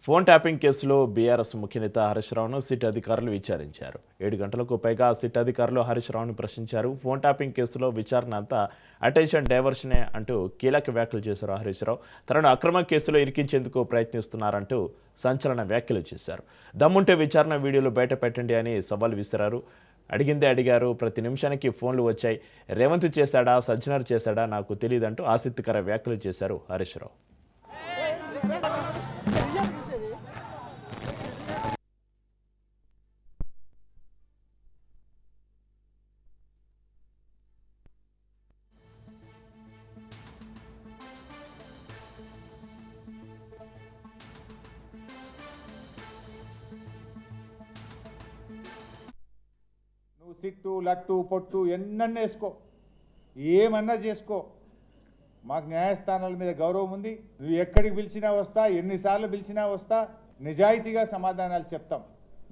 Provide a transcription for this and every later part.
Phone tapping కేసులో BRS ముఖ్యనేత Harish రావును SIT అధికారులు విచారించారు. 7 గంటలకు పైగా సిట్ అధికారులు హరీష్ రావును ప్రశ్నించారు. ఫోన్ ట్యాపింగ్ కేసులో విచారణ అంతా అటెన్షన్ డైవర్షనే అంటూ కీలక వ్యాఖ్యలు చేశారు హరీష్ రావు. తనను అక్రమ కేసులో ఇరికించేందుకు ప్రయత్నిస్తున్నారంటూ సంచలన వ్యాఖ్యలు చేశారు. దమ్ముంటే విచారణ వీడియోలు బయట పెట్టండి అని సవాల్ విసిరారు. అడిగిందే అడిగారు, ప్రతి నిమిషానికి ఫోన్లు వచ్చాయి, రేవంత్ చేశాడా సజ్జనర్ చేశాడా నాకు తెలియదంటూ ఆసక్తికర వ్యాఖ్యలు చేశారు హరీష్ రావు. నువ్వు సిట్టు లట్టు పొట్టు ఎన్నన్నా వేసుకో, ఏమన్నా చేసుకో, మాకు న్యాయస్థానాల మీద గౌరవం ఉంది. నువ్వు ఎక్కడికి పిలిచినా వస్తా, ఎన్నిసార్లు పిలిచినా వస్తా, నిజాయితీగా సమాధానాలు చెప్తాం.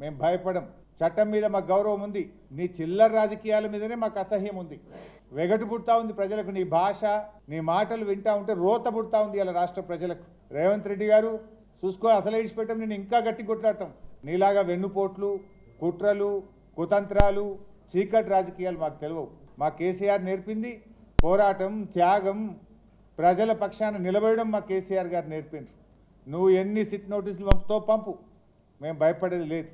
మేము భయపడం. చట్టం మీద మాకు గౌరవం ఉంది. నీ చిల్లర రాజకీయాల మీదనే మాకు అసహ్యం ఉంది. వెగటు పుడతా ఉంది ప్రజలకు. నీ భాష, నీ మాటలు వింటా ఉంటే రోత పుడతా ఉంది ఇలా రాష్ట్ర ప్రజలకు. రేవంత్ రెడ్డి గారు చూసుకో, అసలు ఇడిచిపెట్టాం, నేను ఇంకా గట్టి కొట్లాడతాం. నీలాగా వెన్నుపోట్లు, కుట్రలు, కుతంత్రాలు, చీకటి రాజకీయాలు మాకు తెలియవు. మా కేసీఆర్ నేర్పింది పోరాటం, త్యాగం, ప్రజల పక్షాన నిలబడడం మా కేసీఆర్ గారు నేర్పిండ్రు. నువ్వు ఎన్ని సిట్ నోటీసులు పంపుతో పంపు, మేము భయపడేది లేదు.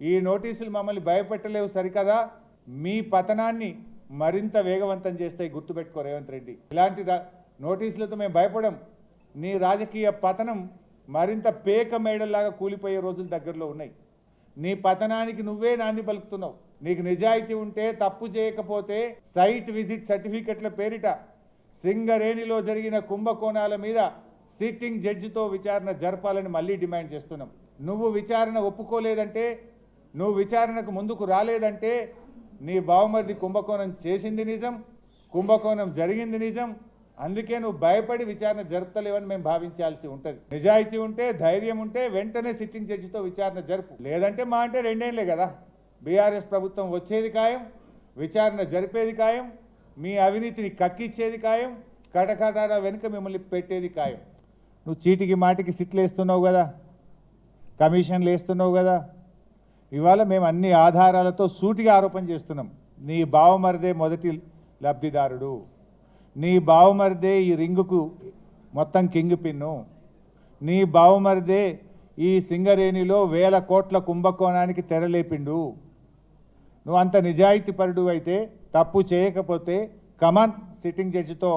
ఈ నోటీసులు మమ్మల్ని భయపెట్టలేవు సరికదా, మీ పతనాన్ని మరింత వేగవంతం చేస్తాయి. గుర్తుపెట్టుకో రేవంత్ రెడ్డి, ఇలాంటి నోటీసులతో మేము భయపడం. నీ రాజకీయ పతనం మరింత పేక మేడల్లాగా కూలిపోయే రోజులు దగ్గరలో ఉన్నాయి. నీ పతనానికి నువ్వే నాంది పలుకుతున్నావు. నీకు నిజాయితీ ఉంటే, తప్పు చేయకపోతే సైట్ విజిట్ సర్టిఫికెట్ల పేరిట సింగరేణిలో జరిగిన కుంభకోణాల మీద సిట్టింగ్ జడ్జితో విచారణ జరపాలని మళ్ళీ డిమాండ్ చేస్తున్నాం. నువ్వు విచారణ ఒప్పుకోలేదంటే, నువ్వు విచారణకు ముందుకు రాలేదంటే, నీ బావమరిది కుంభకోణం చేసింది నిజం, కుంభకోణం జరిగింది నిజం. అందుకే నువ్వు భయపడి విచారణ జరుపుతలేవని మేము భావించాల్సి ఉంటుంది. నిజాయితీ ఉంటే, ధైర్యం ఉంటే వెంటనే సిట్టింగ్ జడ్జితో విచారణ జరుపు. లేదంటే మా అంటే 2 ఏళ్లే కదా, బీఆర్ఎస్ ప్రభుత్వం వచ్చేది ఖాయం, విచారణ జరిపేది ఖాయం, మీ అవినీతిని కక్కిచ్చేది ఖాయం, కటకటాల వెనుక మిమ్మల్ని పెట్టేది ఖాయం. నువ్వు చీటికి మాటికి సిట్లు వేస్తున్నావు కదా, కమిషన్లు వేస్తున్నావు కదా. ఇవాళ మేము అన్ని ఆధారాలతో సూటిగా ఆరోపణ చేస్తున్నాం. నీ బావమరిదే మొదటి లబ్ధిదారుడు, నీ బావమరిదే ఈ రింగుకు మొత్తం కింగ్ పిన్ను, నీ బావమరిదే ఈ సింగరేణిలో 1000 కోట్ల కుంభకోణానికి తెరలేపిండు. నువ్వు అంత నిజాయితీ పరుడు అయితే, తప్పు చేయకపోతే కమాన్ సిట్టింగ్ జడ్జితో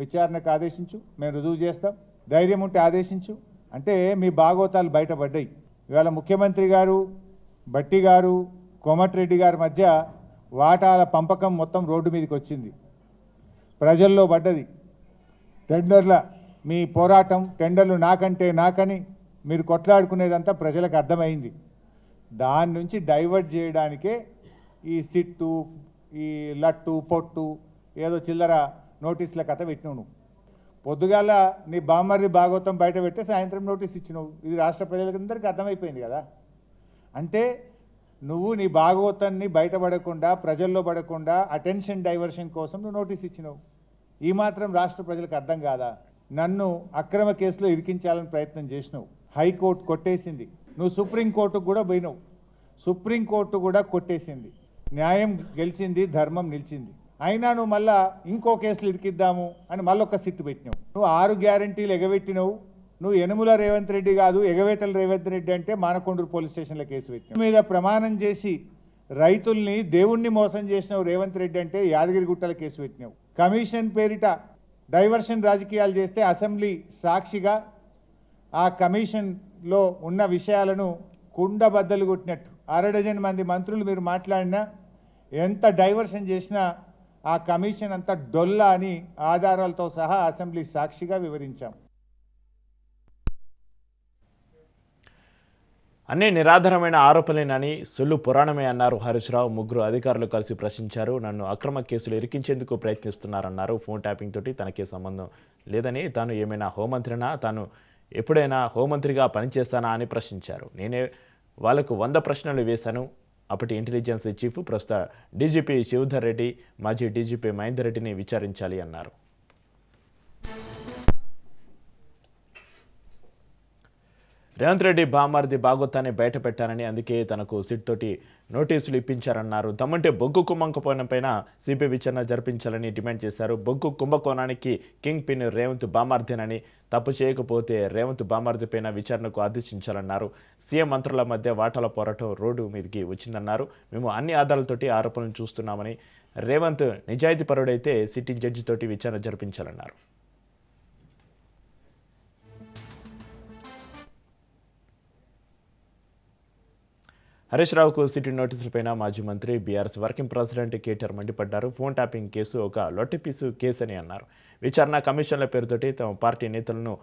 విచారణకు ఆదేశించు, మేము రుజువు చేస్తాం. ధైర్యం ఉంటే ఆదేశించు. అంటే మీ బాగోతాలు బయటపడ్డాయి. ఇవాళ ముఖ్యమంత్రి గారు, భట్టి గారు, కోమటిరెడ్డి గారి మధ్య వాటాల పంపకం మొత్తం రోడ్డు మీదకి వచ్చింది, ప్రజల్లో పడ్డది. టెండర్ల మీ పోరాటం, టెండర్లు నాకంటే నాకని మీరు కొట్లాడుకునేదంతా ప్రజలకు అర్థమైంది. దాని నుంచి డైవర్ట్ చేయడానికే ఈ సిట్టు, ఈ లట్టు పొట్టు, ఏదో చిల్లర నోటీసుల కథ పెట్టినావు. నువ్వు పొద్దుగాల నీ బామ్మర్ది భాగవతం బయట పెడితే సాయంత్రం నోటీస్ ఇచ్చినావు. ఇది రాష్ట్ర ప్రజలందరికీ అర్థమైపోయింది కదా. అంటే నువ్వు నీ భాగవతాన్ని బయటపడకుండా, ప్రజల్లో పడకుండా అటెన్షన్ డైవర్షన్ కోసం నువ్వు నోటీస్ ఇచ్చినావు. ఈ మాత్రం రాష్ట్ర ప్రజలకు అర్థం కాదా? నన్ను అక్రమ కేసులో ఇరికించాలని ప్రయత్నం చేసినావు, హైకోర్టు కొట్టేసింది. నువ్వు సుప్రీంకోర్టుకు కూడా పోయినావు, సుప్రీంకోర్టు కూడా కొట్టేసింది. న్యాయం గెలిచింది, ధర్మం నిలిచింది. అయినా నువ్వు మళ్ళా ఇంకో కేసులు ఇరికిద్దాము అని మళ్ళొక్క సిట్టు పెట్టినావు. నువ్వు 6 గ్యారంటీలు ఎగబెట్టినావు. నువ్వు యనుమల రేవంత్ రెడ్డి కాదు, ఎగవేతల రేవంత్ రెడ్డి అంటే మానకొండూరు పోలీస్ స్టేషన్లో కేసు పెట్టినావు. మీద ప్రమాణం చేసి రైతుల్ని, దేవుణ్ణి మోసం చేసినావు రేవంత్ రెడ్డి అంటే యాదగిరిగుట్టల కేసు పెట్టినావు. కమిషన్ పేరిట డైవర్షన్ రాజకీయాలు చేస్తే అసెంబ్లీ సాక్షిగా ఆ కమిషన్లో ఉన్న విషయాలను కుండబద్దలు కొట్టినట్టు 6 డజన్ మంది మంత్రులు మీరు మాట్లాడినా, ఎంత డైవర్షన్ చేసినా ఆ కమిషన్ అంతా డొల్లా అని ఆధారాలతో సహా అసెంబ్లీ సాక్షిగా వివరించాం. అన్నీ నిరాధారమైన ఆరోపణలేనని సొల్లు పురాణమే అన్నారు హరీష్ రావు. 3 అధికారులు కలిసి ప్రశ్నించారు. నన్ను అక్రమ కేసులు ఇరికించేందుకు ప్రయత్నిస్తున్నారన్నారు. ఫోన్ ట్యాపింగ్ తోటి తనకే సంబంధం లేదని, తాను ఏమైనా హోంమంత్రినా, తాను ఎప్పుడైనా హోంమంత్రిగా పనిచేస్తానా అని ప్రశ్నించారు. నేనే వాళ్లకు 100 ప్రశ్నలు వేశాను. అప్పటి ఇంటెలిజెన్స్ చీఫ్, ప్రస్తుత డీజీపీ శివధర్ రెడ్డి, మాజీ డీజీపీ మహేందర్ రెడ్డిని విచారించాలి అన్నారు. రేవంత్ రెడ్డి బామార్ది బాగోతాన్ని బయట పెట్టారని అందుకే తనకు సిట్ తోటి నోటీసులు ఇప్పించారన్నారు. దమ్మంటే బొగ్గు కుంభకోణంపైన సిబిఐ విచారణ జరిపించాలని డిమాండ్ చేశారు. బొగ్గు కుంభకోణానికి కింగ్ పిన్ రేవంత్ బామార్దేనని, తప్పు చేయకపోతే రేవంత్ బామార్దిపైన విచారణకు ఆదేశించాలన్నారు. సీఎం మంత్రుల మధ్య వాటాల పోరాటం రోడ్డు మీదకి వచ్చిందన్నారు. మేము అన్ని ఆధారాలతోటి ఆరోపణలు చూస్తున్నామని, రేవంత్ నిజాయితీపరుడైతే సిట్టింగ్ జడ్జి తోటి విచారణ జరిపించాలన్నారు. హరీష్ రావుకు సిటీ నోటీసులపైన మాజీ మంత్రి బీఆర్ఎస్ వర్కింగ్ ప్రెసిడెంట్ కేటీఆర్ మండిపడ్డారు. ఫోన్ ట్యాపింగ్ కేసు ఒక లొట్టపీసు కేసు అని అన్నారు. విచారణ కమిషన్ల పేరుతోటి తమ పార్టీ నేతలను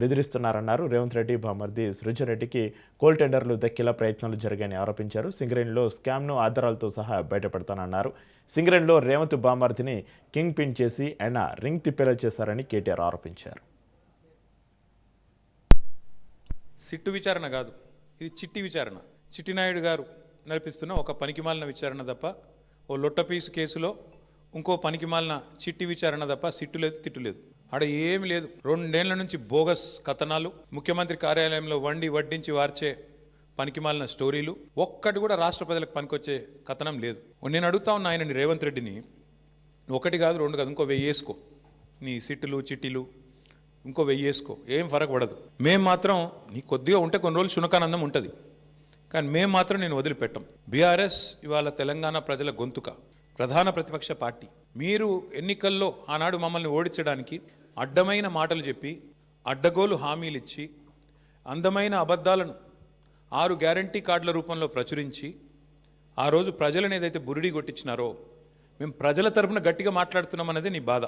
బెదిరిస్తున్నారన్నారు. రేవంత్ రెడ్డి బామర్ది సృజన్ రెడ్డికి కోల్ టెండర్లు దక్కేలా ప్రయత్నాలు జరిగాయని ఆరోపించారు. సింగరేణిలో స్కామ్ను ఆధారాలతో సహా బయటపెడతానన్నారు. సింగరేణిలో రేవంత్ బామర్దిని కింగ్ పిన్ చేసి ఆయన రింగ్ తిప్పేలా చేశారని కేటీఆర్ ఆరోపించారు. సిట్టు విచారణ కాదు, ఇది చిట్టి విచారణ. చిట్టినాయుడు గారు నడిపిస్తున్న ఒక పనికిమాలిన విచారణ తప్ప, ఓ లొట్టపీసు కేసులో ఇంకో పనికిమాలిన చిట్టి విచారణ తప్ప సిట్టు లేదు, తిట్టు లేదు. ఆడ ఏమి లేదు. 2 ఏళ్ల నుంచి బోగస్ కథనాలు, ముఖ్యమంత్రి కార్యాలయంలో వడ్డించి వార్చే పనికిమాలిన స్టోరీలు, ఒక్కటి కూడా రాష్ట్ర ప్రజలకు పనికొచ్చే కథనం లేదు. నేను అడుగుతా ఉన్నా ఆయనని, రేవంత్ రెడ్డిని, 1 కాదు 2 కాదు, ఇంకో 1000 వేసుకో. నీ సిట్టులు చిట్టీలు ఇంకో 1000 వేసుకో, ఏం ఫరక్ పడదు. మేము మాత్రం నీ కొద్దిగా ఉంటే కొన్ని రోజులు శునకానందం ఉంటుంది, కానీ మేము మాత్రం నేను వదిలిపెట్టాం. బీఆర్ఎస్ ఇవాళ తెలంగాణ ప్రజల గొంతుక, ప్రధాన ప్రతిపక్ష పార్టీ. మీరు ఎన్నికల్లో ఆనాడు మమ్మల్ని ఓడించడానికి అడ్డమైన మాటలు చెప్పి, అడ్డగోలు హామీలు ఇచ్చి, అందమైన అబద్ధాలను 6 గ్యారంటీ కార్డుల రూపంలో ప్రచురించి ఆ రోజు ప్రజలను ఏదైతే బురిడి కొట్టించినారో, మేము ప్రజల తరపున గట్టిగా మాట్లాడుతున్నాం అనేది నీ బాధ.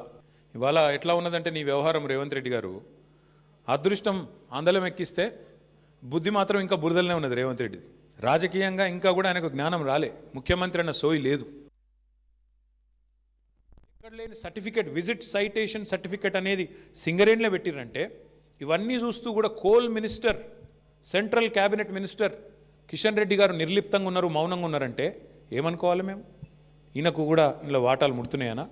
ఇవాళ ఎట్లా ఉన్నదంటే నీ వ్యవహారం, రేవంత్ రెడ్డి గారు, అదృష్టం అందలం ఎక్కిస్తే బుద్ధి మాత్రం ఇంకా బురదలనే ఉన్నది రేవంత్ రెడ్డిది. రాజకీయంగా ఇంకా కూడా ఆయనకు జ్ఞానం రాలే, ముఖ్యమంత్రి అన్న సోయి లేదు. ఎక్కడ లేని సర్టిఫికేట్, విజిట్ సైటేషన్ సర్టిఫికేట్ అనేది సింగరేణిలో పెట్టిరంటే, ఇవన్నీ చూస్తూ కూడా coal minister, central cabinet minister Kishan Reddy గారు నిర్లిప్తంగా ఉన్నారు, మౌనంగా ఉన్నారంటే ఏమనుకోవాలి మేము? ఈయనకు కూడా ఇందులో వాటాలు ముడుతున్నాయనా,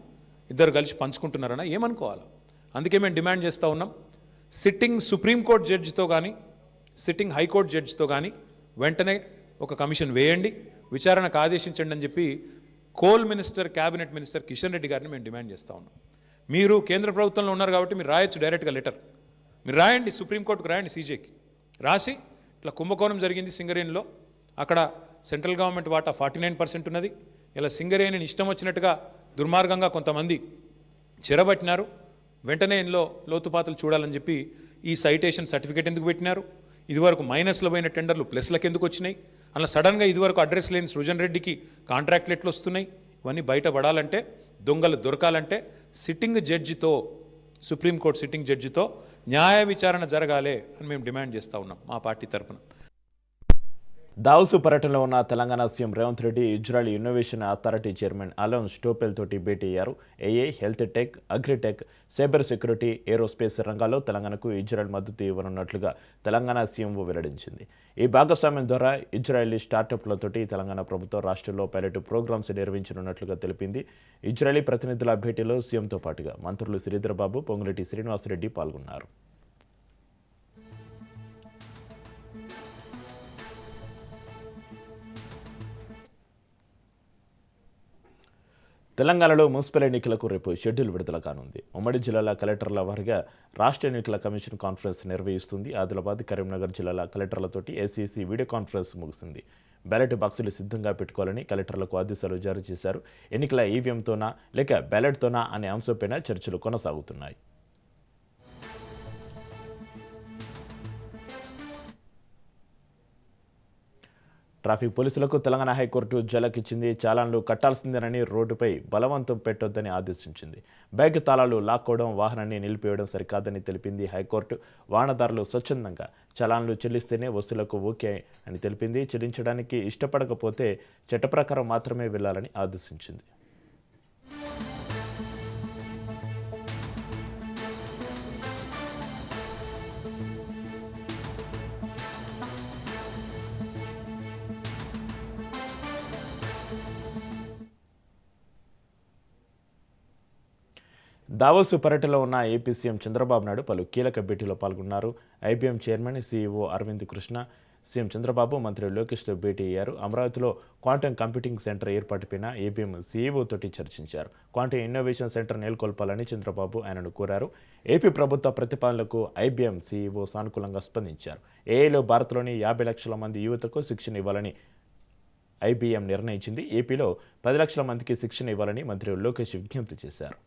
ఇద్దరు కలిసి పంచుకుంటున్నారనా, ఏమనుకోవాలి? అందుకే మేము డిమాండ్ చేస్తూ ఉన్నాం, సిట్టింగ్ సుప్రీంకోర్టు జడ్జితో కానీ, సిట్టింగ్ హైకోర్టు జడ్జితో కానీ వెంటనే ఒక కమిషన్ వేయండి, విచారణకు ఆదేశించండి అని చెప్పి coal minister, cabinet minister Kishan Reddy గారిని మేము డిమాండ్ చేస్తూ ఉన్నాం. మీరు కేంద్ర ప్రభుత్వంలో ఉన్నారు కాబట్టి మీరు రాయొచ్చు డైరెక్ట్గా లెటర్, మీరు రాయండి, సుప్రీంకోర్టుకు రాయండి, సీజేకి రాసి ఇట్లా కుంభకోణం జరిగింది సింగరేణిలో, అక్కడ సెంట్రల్ గవర్నమెంట్ వాటా 49% ఉన్నది, ఇలా సింగరేణిని ఇష్టం వచ్చినట్టుగా దుర్మార్గంగా కొంతమంది చెరబట్టినారు, వెంటనే ఇందులో లోతుపాతులు చూడాలని చెప్పి ఈ సైటేషన్ సర్టిఫికేట్ ఎందుకు పెట్టినారు, ఇదివరకు మైనస్లో పోయిన టెండర్లు ప్లస్లకు ఎందుకు వచ్చినాయి, అలా సడన్గా ఇదివరకు అడ్రస్ లేని సృజన్ రెడ్డికి కాంట్రాక్ట్లు ఎట్లు వస్తున్నాయి, ఇవన్నీ బయటపడాలంటే, దొంగలు దొరకాలంటే సిట్టింగ్ జడ్జితో, సుప్రీంకోర్టు సిట్టింగ్ జడ్జితో న్యాయ విచారణ జరగాలి అని మేము డిమాండ్ చేస్తూ ఉన్నాం మా పార్టీ తరఫున. దావోసు పర్యటనలో ఉన్న Telangana CM Revanth Reddy Israel innovation authority chairman Alon Stoppel తోటి భేటీ అయ్యారు. AI, health tech, agritech, cyber security, aerospace రంగాల్లో తెలంగాణకు ఇజ్రాయెల్ మద్దతు ఇవ్వనున్నట్లుగా తెలంగాణ సీఎంఓ వెల్లడించింది. ఈ భాగస్వామ్యం ద్వారా ఇజ్రాయెలీ స్టార్టప్లతోటి తెలంగాణ ప్రభుత్వం రాష్ట్రంలో పైలట్ ప్రోగ్రామ్స్ నిర్వహించనున్నట్లుగా తెలిపింది. ఇజ్రాయెలీ ప్రతినిధుల భేటీలో సీఎంతో పాటుగా మంత్రులు శ్రీధర్బాబు, పొంగులేటి శ్రీనివాసరెడ్డి పాల్గొన్నారు. తెలంగాణలో మున్సిపల్ ఎన్నికలకు రేపు షెడ్యూల్ విడుదల కానుంది. ఉమ్మడి జిల్లాల కలెక్టర్ల వారీగా రాష్ట్ర ఎన్నికల కమిషన్ కాన్ఫరెన్స్ నిర్వహిస్తుంది. ఆదిలాబాద్, కరీంనగర్ జిల్లాల కలెక్టర్లతోటి ఏసీసీ వీడియో కాన్ఫరెన్స్ ముగిసింది. బ్యాలెట్ బాక్సులు సిద్ధంగా పెట్టుకోవాలని కలెక్టర్లకు ఆదేశాలు జారీ చేశారు. ఎన్నికల ఈవీఎంతోనా లేక బ్యాలెట్తోనా అనే అంశంపైన చర్చలు కొనసాగుతున్నాయి. ట్రాఫిక్ పోలీసులకు తెలంగాణ హైకోర్టు జలకిచ్చింది. చాలాన్లు కట్టాల్సిందేనని రోడ్డుపై బలవంతం పెట్టొద్దని ఆదేశించింది. బ్యాగ్ తాళాలు లాక్కోవడం, వాహనాన్ని నిలిపివేయడం సరికాదని తెలిపింది హైకోర్టు. వాహనదారులు స్వచ్ఛందంగా చలాన్లు చెల్లిస్తేనే వసూలకు ఓకే అని తెలిపింది. చెల్లించడానికి ఇష్టపడకపోతే చట్ట ప్రకారం మాత్రమే వెళ్లాలని ఆదేశించింది. దావోసు పర్యటనలో ఉన్న ఏపీ సీఎం చంద్రబాబు నాయుడు పలు కీలక భేటీలో పాల్గొన్నారు. IBM chairman CEO Arvind Krishna, CM Chandrababu, మంత్రి లోకేష్తో భేటీ అయ్యారు. అమరావతిలో క్వాంటమ్ కంప్యూటింగ్ సెంటర్ ఏర్పాటుపైన ఏబీఎం సీఈఓ తోటి చర్చించారు. క్వాంటమ్ ఇన్నోవేషన్ సెంటర్ నెలకొల్పాలని చంద్రబాబు ఆయనను కోరారు. ఏపీ ప్రభుత్వ ప్రతిపాదనలకు ఐబీఎం సీఈఓ సానుకూలంగా స్పందించారు. ఏఐలో భారత్లోని 50 లక్షల మంది యువతకు శిక్షణ ఇవ్వాలని ఐబీఎం నిర్ణయించింది. ఏపీలో 10 లక్షల మందికి శిక్షణ ఇవ్వాలని మంత్రి లోకేష్ విజ్ఞప్తి చేశారు.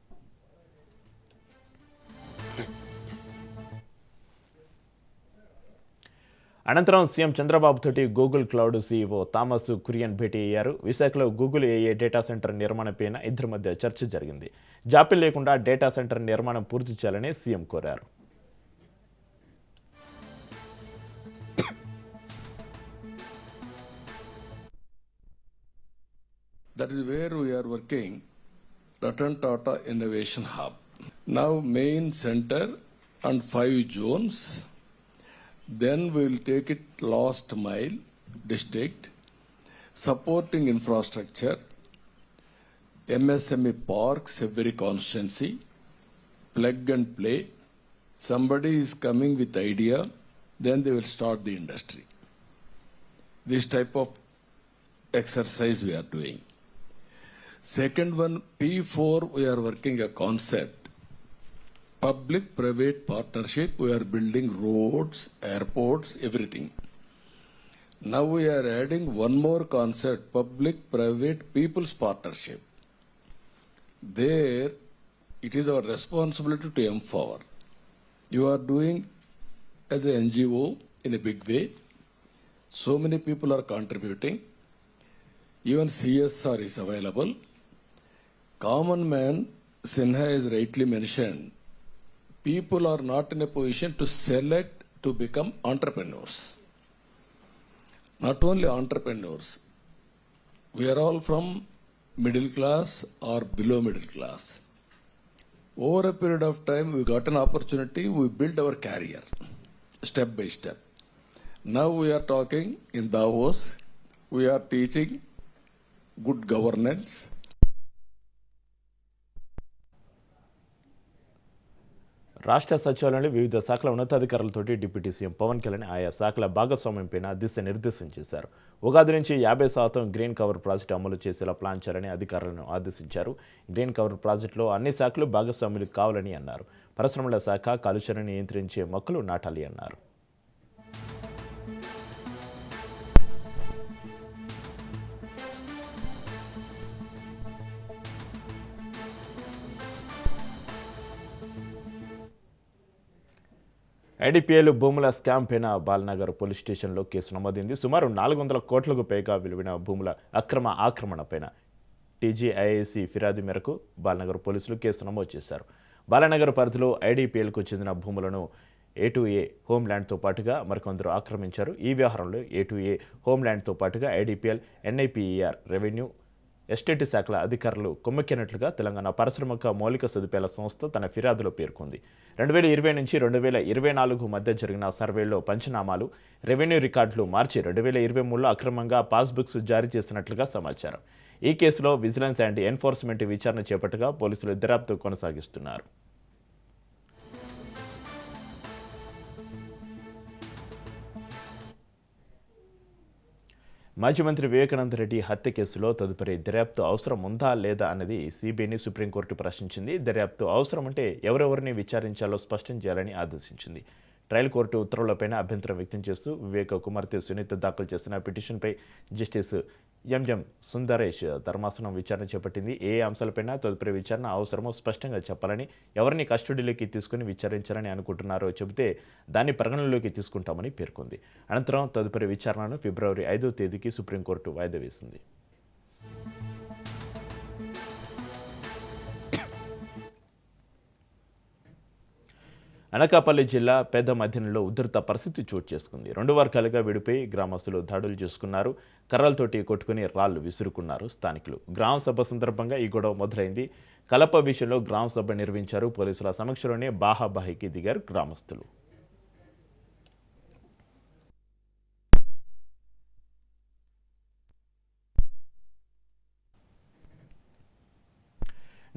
అనంతరం సీఎం చంద్రబాబు తోటి Google cloud CEO Thomas Kurian భేటీ అయ్యారు. విశాఖలో గూగుల్ ఏఏ డేటా సెంటర్ నిర్మాణంపైన ఇద్దరి మధ్య చర్చ జరిగింది. జాప్యం లేకుండా డేటా సెంటర్ నిర్మాణం పూర్తి చేయాలని సీఎం కోరారు. That is where we are working, Ratan Tata Innovation Hub. Now main center and 5 zones. Then we will take it last mile district, supporting infrastructure, MSME parks, every constituency, plug and play. Somebody is coming with idea, then they will start the industry. This type of exercise we are doing. Second one, P4, we are working a concept. Public-private partnership, we are building roads, airports, everything. Now we are adding one more concept, public-private people's partnership. There, it is our responsibility to empower. You are doing as an NGO in a big way. So many people are contributing. Even CSR is available. Common man, Sinha has rightly mentioned, people are not in a position to select to become entrepreneurs. Not only entrepreneurs, we are all from middle class or below middle class. Over a period of time, we got an opportunity, we build our career step by step. Now we are talking in Davos, we are teaching good governance. రాష్ట్ర సచివాలయంలో వివిధ శాఖల ఉన్నతాధికారులతోటి deputy CM Pawan Kalyan ఆయా శాఖల భాగస్వామ్యంపైన దిశానిర్దేశం చేశారు. ఉగాది నుంచి 50% green cover project అమలు చేసేలా ప్లాన్ చేయాలని అధికారులను ఆదేశించారు. గ్రీన్ కవర్ ప్రాజెక్టులో అన్ని శాఖలు భాగస్వాములు కావాలని అన్నారు. పరిశ్రమల శాఖ కాలుష్యాన్ని నియంత్రించే మొక్కలు నాటాలి అన్నారు. ఐడిపిఎల్ భూముల స్కామ్ పైన బాలనగర్ పోలీస్ స్టేషన్లో కేసు నమోదైంది. సుమారు 400 కోట్లకు పైగా విలువైన భూముల అక్రమ ఆక్రమణపైన టీజీఐఐసి ఫిర్యాదు మేరకు బాలనగర్ పోలీసులు కేసు నమోదు చేశారు. బాలనగర్ పరిధిలో ఐడిపిఎల్కు చెందిన భూములను A2A హోమ్ల్యాండ్తో పాటుగా మరికొందరు ఆక్రమించారు. ఈ వ్యవహారంలో A2A హోమ్ల్యాండ్తో పాటుగా ఐడిపిఎల్, NIPER, రెవెన్యూ, ఎస్టేట్ శాఖల అధికారులు కొమ్మెక్కినట్లుగా తెలంగాణ పారిశ్రామిక మౌలిక సదుపాయాల సంస్థ తన ఫిర్యాదులో పేర్కొంది. 2020 నుంచి 2024 మధ్య జరిగిన సర్వేలో పంచనామాలు, రెవెన్యూ రికార్డులు మార్చి 2023లో అక్రమంగా పాస్బుక్స్ జారీ చేసినట్లుగా సమాచారం. ఈ కేసులో విజిలెన్స్ అండ్ ఎన్ఫోర్స్మెంట్ విచారణ చేపట్టగా పోలీసులు దర్యాప్తు కొనసాగిస్తున్నారు. మాజీ మంత్రి వివేకానంద రెడ్డి హత్య కేసులో తదుపరి దర్యాప్తు అవసరం ఉందా లేదా అన్నది సిబిఐని సుప్రీంకోర్టు ప్రశ్నించింది. దర్యాప్తు అవసరం ఉంటే ఎవరెవరిని విచారించాలో స్పష్టం చేయాలని ఆదేశించింది. ట్రయల్ కోర్టు ఉత్తర్వులపైన అభ్యంతరం వ్యక్తం చేస్తూ వివేక కుమార్తె సునీత దాఖలు చేసిన పిటిషన్పై జస్టిస్ ఎంఎం సుందరేష్ ధర్మాసనం విచారణ చేపట్టింది. ఏ అంశాలపైన తదుపరి విచారణ అవసరమో స్పష్టంగా చెప్పాలని, ఎవరిని కస్టడీలోకి తీసుకుని విచారించాలని అనుకుంటున్నారో చెబితే దాన్ని పరిగణనలోకి తీసుకుంటామని పేర్కొంది. అనంతరం తదుపరి విచారణను ఫిబ్రవరి 5వ తేదీకి సుప్రీంకోర్టు వాయిదా వేసింది. అనకాపల్లి జిల్లా పెద్ద మధ్యనంలో ఉధృత పరిస్థితి చోటు చేసుకుంది. 2 వర్గాలుగా విడిపోయి గ్రామస్తులు దాడులు చేసుకున్నారు. కర్రలతోటి కొట్టుకుని రాళ్లు విసురుకున్నారు స్థానికులు. గ్రామ సభ సందర్భంగా ఈ గొడవ మొదలైంది. కలప విషయంలో గ్రామ సభ నిర్వహించారు. పోలీసుల సమక్షంలోనే బాహాబాహికి దిగారు గ్రామస్తులు.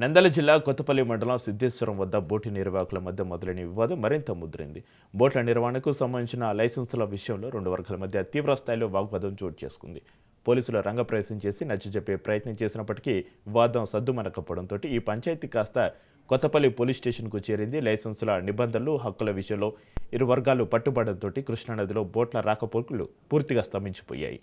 నంద్యాల జిల్లా కొత్తపల్లి మండలం సిద్ధేశ్వరం వద్ద బోటు నిర్వాహకుల మధ్య మొదలైన వివాదం మరింత ముదిరింది. బోట్ల నిర్వహణకు సంబంధించిన లైసెన్సుల విషయంలో రెండు వర్గాల మధ్య తీవ్ర స్థాయిలో వాగ్వాదం చోటు చేసుకుంది. పోలీసులు రంగప్రవేశం చేసి నచ్చజెప్పే ప్రయత్నం చేసినప్పటికీ వివాదం సద్దుమనకపోవడంతో ఈ పంచాయతీ కాస్త కొత్తపల్లి పోలీస్ స్టేషన్కు చేరింది. లైసెన్సుల నిబంధనలు, హక్కుల విషయంలో ఇరు వర్గాలు పట్టుబడడంతో కృష్ణానదిలో బోట్ల రాకపోకలు పూర్తిగా స్తంభించిపోయాయి.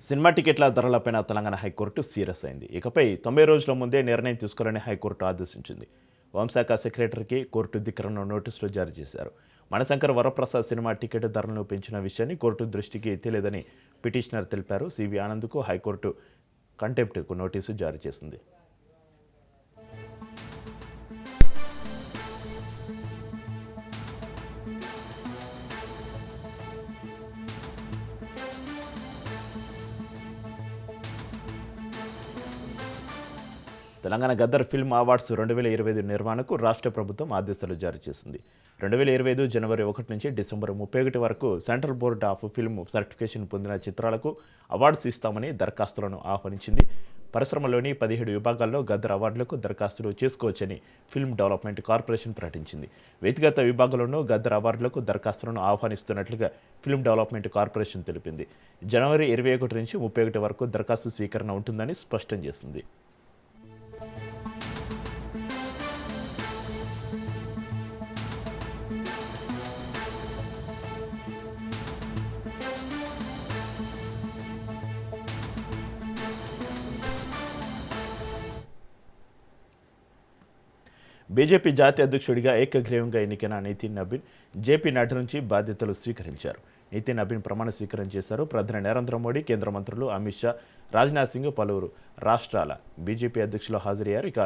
సినిమా టికెట్ల ధరలపైన తెలంగాణ హైకోర్టు సీరియస్ అయింది. ఇకపై 90 రోజుల ముందే నిర్ణయం తీసుకోవాలని హైకోర్టు ఆదేశించింది. హోంశాఖ సెక్రటరీకి కోర్టు ధిక్కరణ నోటీసులు జారీ చేశారు. మణిశంకర్ వరప్రసాద్ సినిమా టికెట్ ధరలను పెంచిన విషయాన్ని కోర్టు దృష్టికి తెలియదని పిటిషనర్ తెలిపారు. సివి ఆనంద్కు హైకోర్టు కంటెంప్ట్కు నోటీసు జారీ చేసింది. తెలంగాణ గద్దర్ ఫిల్మ్ అవార్డ్స్ 2025 నిర్వహణకు రాష్ట్ర ప్రభుత్వం ఆదేశాలు జారీ చేసింది. 2025 జనవరి 1 నుంచి డిసెంబర్ 31 వరకు central board of film certification పొందిన చిత్రాలకు అవార్డ్స్ ఇస్తామని దరఖాస్తులను ఆహ్వానించింది. పరిశ్రమలోని 17 విభాగాల్లో గద్దర్ అవార్డులకు దరఖాస్తులు చేసుకోవచ్చని ఫిల్మ్ డెవలప్మెంట్ కార్పొరేషన్ ప్రకటించింది. వ్యక్తిగత విభాగంలోనూ గద్దర్ అవార్డులకు దరఖాస్తులను ఆహ్వానిస్తున్నట్లుగా ఫిల్మ్ డెవలప్మెంట్ కార్పొరేషన్ తెలిపింది. జనవరి 21 నుంచి 31 వరకు దరఖాస్తు స్వీకరణ ఉంటుందని స్పష్టం చేసింది. బీజేపీ జాతీయ అధ్యక్షుడిగా ఏకగ్రీవంగా ఎన్నికైన నితిన్ నబీన్ జేపీ నడ్డా నుంచి బాధ్యతలు స్వీకరించారు. నితిన్ నబీన్ ప్రమాణ స్వీకారం చేశారు. ప్రధాని నరేంద్ర మోడీ, కేంద్ర మంత్రులు అమిత్ షా, రాజ్నాథ్ సింగ్, పలువురు రాష్ట్రాల బీజేపీ అధ్యక్షులు హాజరయ్యారు. ఇక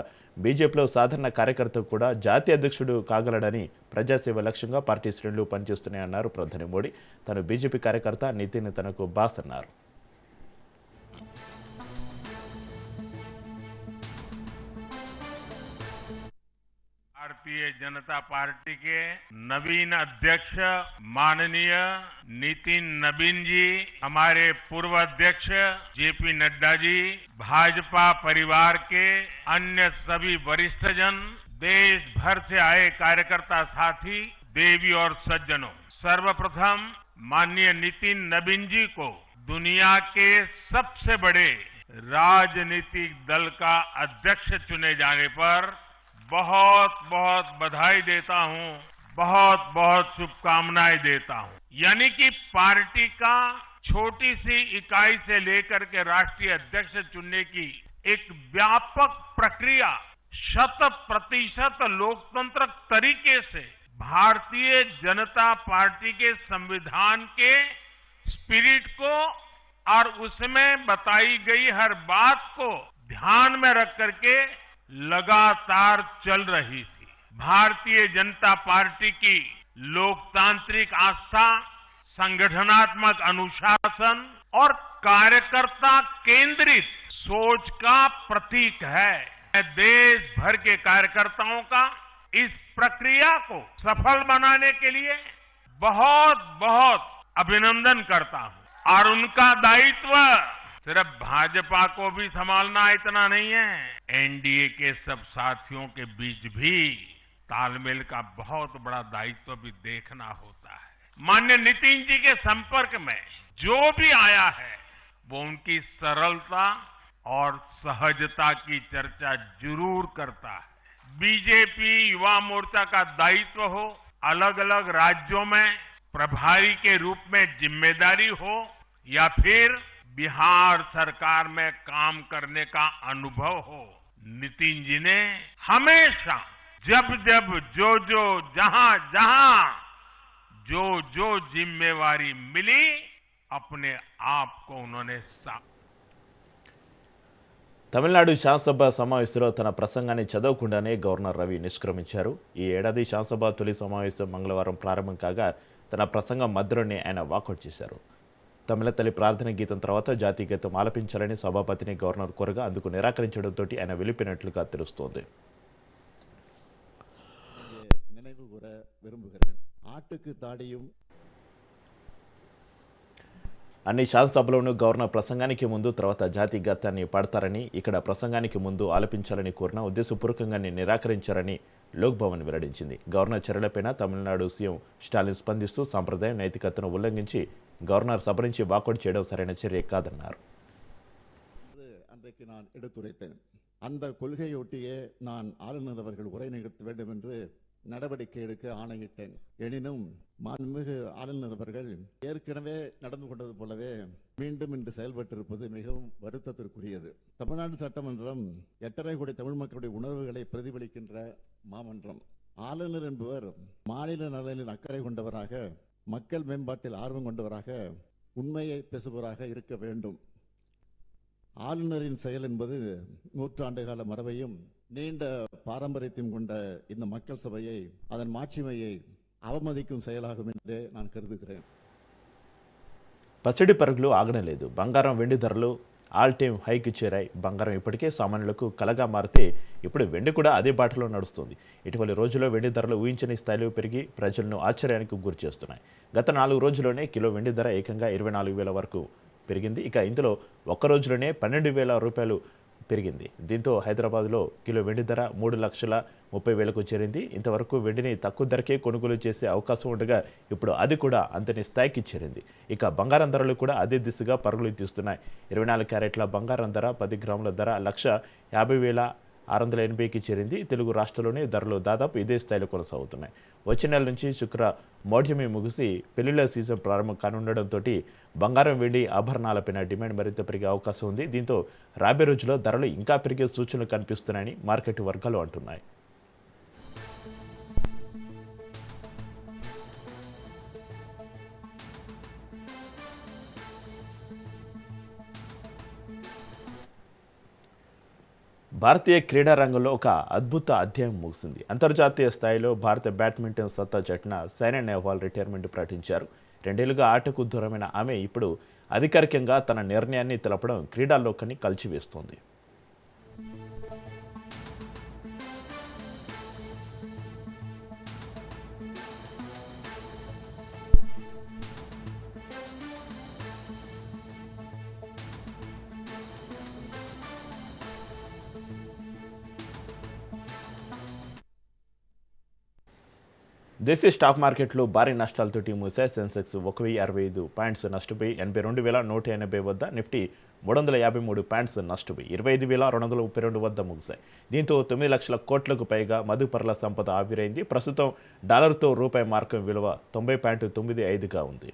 బీజేపీలో సాధారణ కార్యకర్త కూడా జాతీయ అధ్యక్షుడు కాగలడని ప్రజాసేవ లక్ష్యంగా పార్టీ శ్రేణులు పనిచేస్తున్నాయన్నారు ప్రధాని మోడీ. తను బీజేపీ కార్యకర్త, నితిన్ తనకు బాస్ అన్నారు. भारतीय जनता पार्टी के नवीन अध्यक्ष माननीय नितिन नबीन जी, हमारे पूर्व अध्यक्ष जेपी नड्डा जी, भाजपा परिवार के अन्य सभी वरिष्ठ जन, देश भर से आए कार्यकर्ता साथी, देवी और सज्जनों, सर्वप्रथम माननीय नितिन नबीन जी को दुनिया के सबसे बड़े राजनीतिक दल का अध्यक्ष चुने जाने पर बहुत बहुत बधाई देता हूं, बहुत बहुत शुभकामनाएं देता हूं। यानी कि पार्टी का छोटी सी इकाई से लेकर के राष्ट्रीय अध्यक्ष चुनने की एक व्यापक प्रक्रिया 100% लोकतंत्र तरीके से भारतीय जनता पार्टी के संविधान के स्पिरिट को और उसमें बताई गई हर बात को ध्यान में रख करके लगातार चल रही थी। भारतीय जनता पार्टी की लोकतांत्रिक आस्था, संगठनात्मक अनुशासन और कार्यकर्ता केंद्रित सोच का प्रतीक है। मैं देश भर के कार्यकर्ताओं का इस प्रक्रिया को सफल बनाने के लिए बहुत बहुत अभिनंदन करता हूं। और उनका दायित्व सिर्फ भाजपा को भी संभालना इतना नहीं है, एनडीए के सब साथियों के बीच भी तालमेल का बहुत बड़ा दायित्व भी देखना होता है। माननीय नितिन जी के संपर्क में जो भी आया है वो उनकी सरलता, और सहजता की चर्चा जरूर करता है। बीजेपी युवा मोर्चा का दायित्व हो, अलग अलग राज्यों में प्रभारी के रूप में जिम्मेदारी हो या फिर बिहार सरकार में काम करने का अनुभव हो, नितिन जी ने हमेशा जब जब जो जहां जहां जो जिम्मेवारी मिली अपने आप को उन्होंने తమిళనాడు శాసనసభ సమావేశంలో తన ప్రసంగాన్ని చదవకుండానే గవర్నర్ రవి నిష్క్రమించారు. ఈ ఏడాది శాసనసభ తొలి సమావేశం మంగళవారం ప్రారంభం కాగా తన ప్రసంగం మధ్యలోనే ఆయన వాకౌట్ చేశారు. తమిళ తల్లి ప్రార్థన గీతం తర్వాత జాతీయ గీతం ఆలపించాలని సభాపతిని గవర్నర్ కోరగా అందుకు నిరాకరించడంతో ఆయన వెళ్ళిపోయినట్లుగా తెలుస్తోంది. நினைவு கூற விரும்புகிறேன். ஆட்டுக்கு தாடியும் అన్ని శాసనసభలోనూ గవర్నర్ ప్రసంగానికి ముందు తర్వాత జాతీయ గీతాన్ని పాడతారని, ఇక్కడ ప్రసంగానికి ముందు ఆలపించాలని కోరిన ఉద్దేశపూర్వకంగానే నిరాకరించారని లోక్ భవన్ వెల్లడించింది. గవర్నర్ చర్యలపైన తమిళనాడు సీఎం స్టాలిన్ స్పందిస్తూ సాంప్రదాయం నైతికతను ఉల్లంఘించి గవర్నర్ సభ నుంచి వాకౌట్ చేయడం సరైన చర్య కాదన్నారు. அன்றைக்கு நான் எடுத்துரைத்தேன். அந்த கொள்கையொட்டியே நான் ஆளுநர் அவர்கள் உரை நிகழ்த்த வேண்டும் என்று நடவடிக்கை எடுக்க ஆணையிட்டேன். எனினும் மாண்புமிகு ஆளுநர் அவர்கள் ஏற்கனவே நடந்து கொண்டது போலவே மீண்டும் இன்று செயல்பட்டிருப்பது மிகவும் வருத்தத்திற்குரியது. தமிழ்நாடு சட்டமன்றம் 8.5 கோடி தமிழ் மக்களுடைய உணர்வுகளை பிரதிபலிக்கின்ற மாமன்றம். ஆளுநர் என்பவர் மாநில நலனில் அக்கறை கொண்டவராக, மக்கள் மேம்பாட்டில் ஆர்வம் கொண்டவராக, உண்மையை பேசுபவராக இருக்க வேண்டும். ஆளுநரின் செயல் என்பது நூற்றாண்டு கால மரபையும் நீண்ட பாரம்பரியத்தையும் கொண்ட இந்த மக்கள் சபையை, அதன் மாட்சிமையை அவமதிக்கும் செயலாகும் என்றே நான் கருதுகிறேன். పసిడి పరుగులు ఆగనలేదు. బంగారం వెండి ధరలు ఆల్ టైమ్ హైకి చేరాయి. బంగారం ఇప్పటికే సామాన్యులకు కలగా మారితే ఇప్పుడు వెండి కూడా అదే బాటలో నడుస్తుంది. ఇటీవలి రోజుల్లో వెండి ధరలు ఊహించని స్థాయిలో పెరిగి ప్రజలను ఆశ్చర్యానికి గురి చేస్తున్నాయి. గత 4 రోజుల్లోనే కిలో వెండి ధర ఏకంగా 24,000 వరకు పెరిగింది. ఇక ఇందులో ఒక్క రోజులోనే 12,000 రూపాయలు పెరిగింది. దీంతో హైదరాబాద్లో కిలో వెండి ధర 3,30,000కు చేరింది. ఇంతవరకు వెండిని తక్కువ ధరకే కొనుగోలు చేసే అవకాశం ఉండగా ఇప్పుడు అది కూడా అంతని స్థాయికి చేరింది. ఇక బంగారం ధరలు కూడా అదే దిశగా పరుగులు తీస్తున్నాయి. 24 క్యారెట్ల బంగారం ధర 10 గ్రాముల ధర 1,50,680కి చేరింది. తెలుగు రాష్ట్రాల్లోనే ధరలు దాదాపు ఇదే స్థాయిలో కొనసాగుతున్నాయి. వచ్చే నెల నుంచి శుక్ర మౌఢ్యమి ముగిసి పెళ్లిళ్ల సీజన్ ప్రారంభం కానుండడంతో బంగారం వెండి ఆభరణాలపైన డిమాండ్ మరింత పెరిగే అవకాశం ఉంది. దీంతో రాబోయే రోజుల్లో ధరలు ఇంకా పెరిగే సూచనలు కనిపిస్తున్నాయని మార్కెట్ వర్గాలు అంటున్నాయి. భారతీయ క్రీడా రంగంలో ఒక అద్భుత అధ్యాయం ముగిసింది. అంతర్జాతీయ స్థాయిలో భారత బ్యాడ్మింటన్ సత్తా చాటిన సైనా నెహ్వాల్ రిటైర్మెంట్ ప్రకటించారు. 2 ఏళ్లుగా ఆటకు దూరమైన ఆమె ఇప్పుడు అధికారికంగా తన నిర్ణయాన్ని తెలపడం క్రీడాలోకాన్ని కలిచివేస్తోంది. దేశీయ స్టాక్ మార్కెట్లో భారీ నష్టాలతోటి మూసాయి. సెన్సెక్స్ 1,065 పాయింట్స్ నష్టపోయి 82,180 వద్ద, నిఫ్టీ 353 పాయింట్స్ నష్టపోయి 25,232 వద్ద ముగిశాయి. దీంతో 9 లక్షల కోట్లకు పైగా మదుపర్ల సంపద ఆవిరైంది. ప్రస్తుతం డాలర్తో రూపాయి మార్కం విలువ 90.95గా ఉంది.